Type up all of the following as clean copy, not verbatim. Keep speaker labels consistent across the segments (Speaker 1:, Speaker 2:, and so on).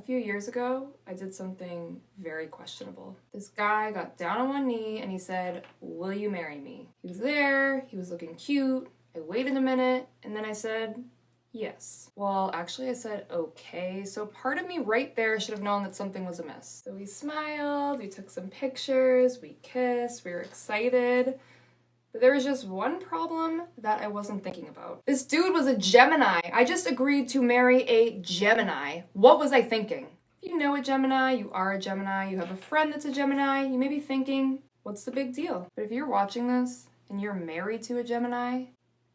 Speaker 1: few years ago, I did something very questionable. This guy got down on one knee and he said, "Will you marry me?" He was there, he was looking cute. I waited a minute, and then I said, yes. Well, actually I said, okay, so part of me right there should have known that something was amiss. So we smiled, we took some pictures, we kissed, we were excited. But there was just one problem that I wasn't thinking about. This dude was a Gemini. I just agreed to marry a Gemini. What was I thinking? If you know a Gemini, you are a Gemini, you have a friend that's a Gemini, you may be thinking, what's the big deal? But if you're watching this and you're married to a Gemini,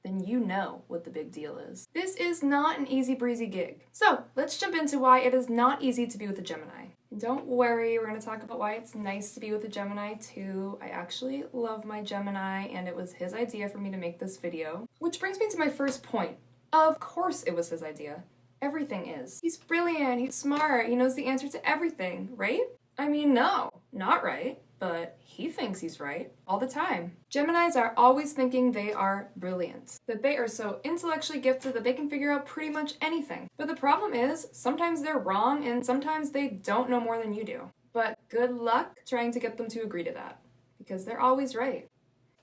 Speaker 1: then you know what the big deal is. This is not an easy breezy gig. So let's jump into why it is not easy to be with a Gemini. And don't worry, we're gonna talk about why it's nice to be with a Gemini too. I actually love my Gemini and it was his idea for me to make this video. Which brings me to my first point. Of course it was his idea. Everything is. He's brilliant, he's smart, he knows the answer to everything, right? I mean, no, not right, but he thinks he's right all the time. Geminis are always thinking they are brilliant, that they are so intellectually gifted that they can figure out pretty much anything. But the problem is, sometimes they're wrong and sometimes they don't know more than you do. But good luck trying to get them to agree to that, because they're always right.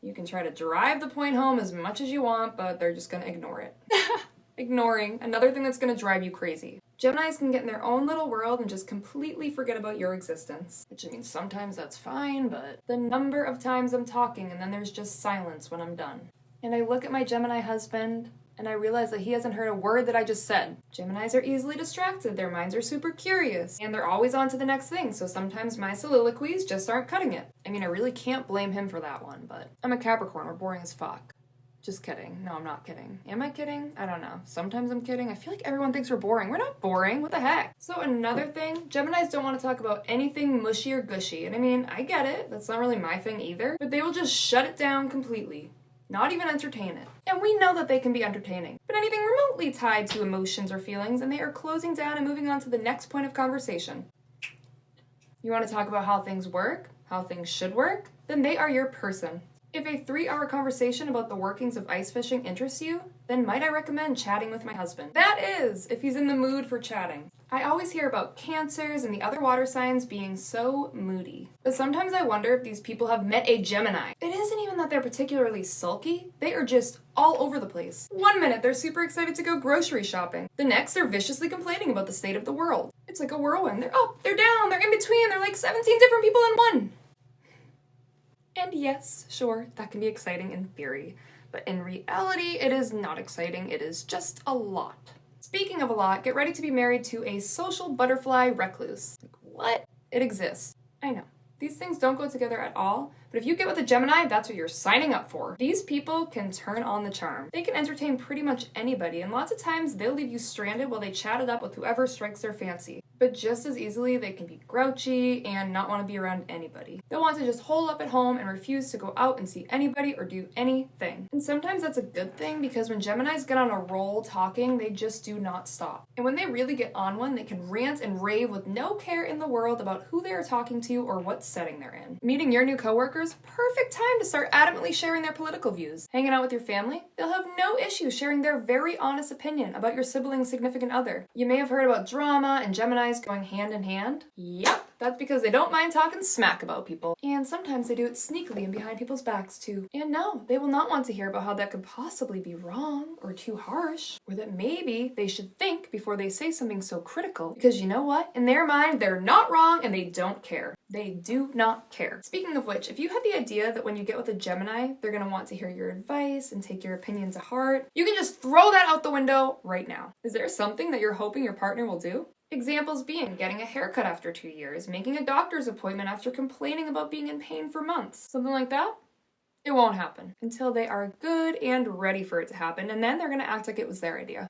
Speaker 1: You can try to drive the point home as much as you want, but they're just gonna ignore it. Ignoring, another thing that's gonna drive you crazy. Geminis can get in their own little world and just completely forget about your existence. Which means sometimes that's fine, but the number of times I'm talking and then there's just silence when I'm done. And I look at my Gemini husband and I realize that he hasn't heard a word that I just said. Geminis are easily distracted, their minds are super curious, and they're always on to the next thing, so sometimes my soliloquies just aren't cutting it. I mean, I really can't blame him for that one, but I'm a Capricorn, we're boring as fuck. Just kidding. No, I'm not kidding. Am I kidding? I don't know. Sometimes I'm kidding. I feel like everyone thinks we're boring. We're not boring. What the heck? So another thing, Geminis don't want to talk about anything mushy or gushy. And I mean, I get it. That's not really my thing either. But they will just shut it down completely. Not even entertain it. And we know that they can be entertaining. But anything remotely tied to emotions or feelings, and they are closing down and moving on to the next point of conversation. You want to talk about how things work? How things should work? Then they are your person. If a 3-hour conversation about the workings of ice fishing interests you, then might I recommend chatting with my husband. That is, if he's in the mood for chatting. I always hear about Cancers and the other water signs being so moody. But sometimes I wonder if these people have met a Gemini. It isn't even that they're particularly sulky, they are just all over the place. One minute they're super excited to go grocery shopping. The next they're viciously complaining about the state of the world. It's like a whirlwind. They're up, they're down, they're in between, they're like 17 different people in one. And yes, sure, that can be exciting in theory, but in reality, it is not exciting, it is just a lot. Speaking of a lot, get ready to be married to a social butterfly recluse. Like, what? It exists. I know. These things don't go together at all, but if you get with a Gemini, that's what you're signing up for. These people can turn on the charm. They can entertain pretty much anybody, and lots of times they'll leave you stranded while they chat it up with whoever strikes their fancy. But just as easily, they can be grouchy and not want to be around anybody. They'll want to just hole up at home and refuse to go out and see anybody or do anything. And sometimes that's a good thing because when Geminis get on a roll talking, they just do not stop. And when they really get on one, they can rant and rave with no care in the world about who they are talking to or what setting they're in. Meeting your new coworkers, perfect time to start adamantly sharing their political views. Hanging out with your family, they'll have no issue sharing their very honest opinion about your sibling's significant other. You may have heard about drama and Geminis going hand in hand. Yep, that's because they don't mind talking smack about people. And sometimes they do it sneakily and behind people's backs too. And no, they will not want to hear about how that could possibly be wrong or too harsh, or that maybe they should think before they say something so critical. Because you know what? In their mind, they're not wrong and they don't care. They do not care. Speaking of which, if you have the idea that when you get with a Gemini, they're gonna want to hear your advice and take your opinion to heart, you can just throw that out the window right now. Is there something that you're hoping your partner will do? Examples being getting a haircut after 2 years, making a doctor's appointment after complaining about being in pain for months. Something like that? It won't happen until they are good and ready for it to happen, and then they're gonna act like it was their idea.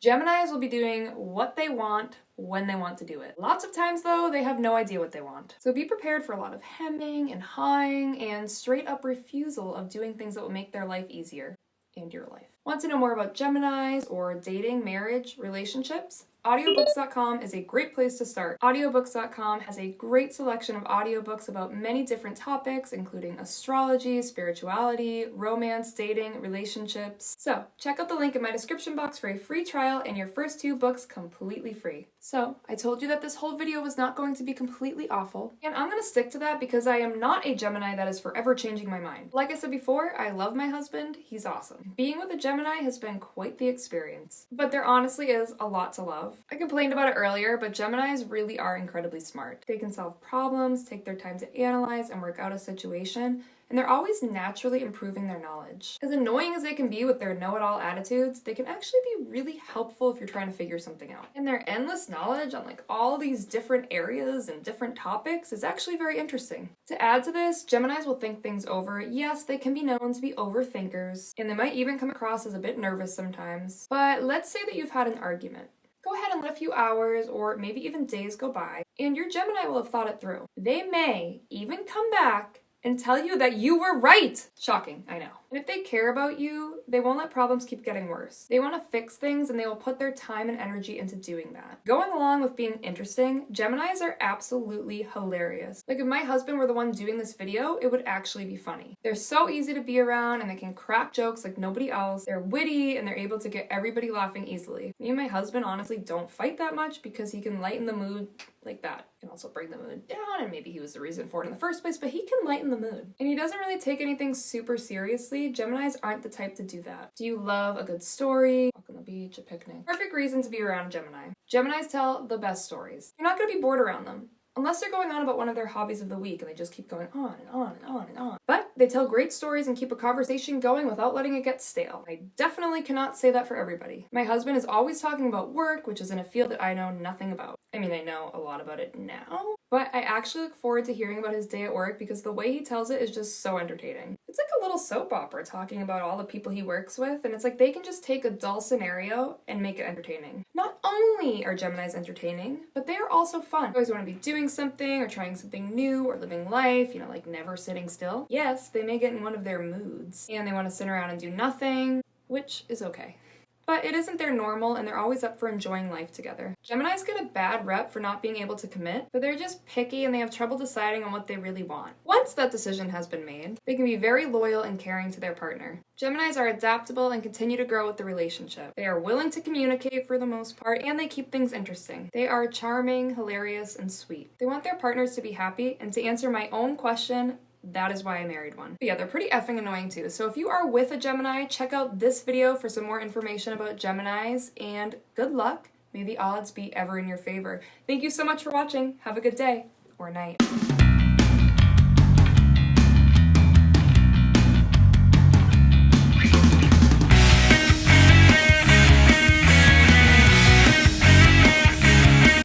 Speaker 1: Geminis will be doing what they want when they want to do it. Lots of times though, they have no idea what they want. So be prepared for a lot of hemming and hawing and straight up refusal of doing things that will make their life easier and your life. Want to know more about Geminis or dating, marriage, relationships? Audiobooks.com is a great place to start. Audiobooks.com has a great selection of audiobooks about many different topics, including astrology, spirituality, romance, dating, relationships. So, check out the link in my description box for a free trial and your first 2 books completely free. So, I told you that this whole video was not going to be completely awful, and I'm going to stick to that because I am not a Gemini that is forever changing my mind. Like I said before, I love my husband, he's awesome. Being with a Gemini has been quite the experience, but there honestly is a lot to love. I complained about it earlier, but Geminis really are incredibly smart. They can solve problems, take their time to analyze and work out a situation, and they're always naturally improving their knowledge. As annoying as they can be with their know-it-all attitudes, they can actually be really helpful if you're trying to figure something out. And their endless knowledge on all these different areas and different topics is actually very interesting. To add to this, Geminis will think things over. Yes, they can be known to be overthinkers, and they might even come across as a bit nervous sometimes. But let's say that you've had an argument. Go ahead and let a few hours or maybe even days go by, and your Gemini will have thought it through. They may even come back and tell you that you were right. Shocking, I know. And if they care about you, they won't let problems keep getting worse. They want to fix things and they will put their time and energy into doing that. Going along with being interesting, Geminis are absolutely hilarious. Like if my husband were the one doing this video, it would actually be funny. They're so easy to be around and they can crack jokes like nobody else. They're witty and they're able to get everybody laughing easily. Me and my husband honestly don't fight that much because he can lighten the mood like that. Can also bring the mood down, and maybe he was the reason for it in the first place, but he can lighten the mood. And he doesn't really take anything super seriously. Geminis aren't the type to do that. Do you love a good story? Walk on the beach, a picnic. Perfect reason to be around a Gemini. Geminis tell the best stories. You're not going to be bored around them. Unless they're going on about one of their hobbies of the week and they just keep going on and on and on and on. But they tell great stories and keep a conversation going without letting it get stale. I definitely cannot say that for everybody. My husband is always talking about work, which is in a field that I know nothing about. I mean, I know a lot about it now, but I actually look forward to hearing about his day at work because the way he tells it is just so entertaining. It's like a little soap opera talking about all the people he works with, and it's like they can just take a dull scenario and make it entertaining. Not only are Geminis entertaining, but they are also fun. They always want to be doing something or trying something new or living life, like never sitting still. Yes, they may get in one of their moods and they want to sit around and do nothing, which is okay. But it isn't their normal, and they're always up for enjoying life together. Geminis get a bad rep for not being able to commit, but they're just picky and they have trouble deciding on what they really want. Once that decision has been made, they can be very loyal and caring to their partner. Geminis are adaptable and continue to grow with the relationship. They are willing to communicate for the most part, and they keep things interesting. They are charming, hilarious, and sweet. They want their partners to be happy, and to answer my own question, that is why I married one. But yeah, they're pretty effing annoying too. So if you are with a Gemini, check out this video for some more information about Geminis, and good luck. May the odds be ever in your favor. Thank you so much for watching. Have a good day or night.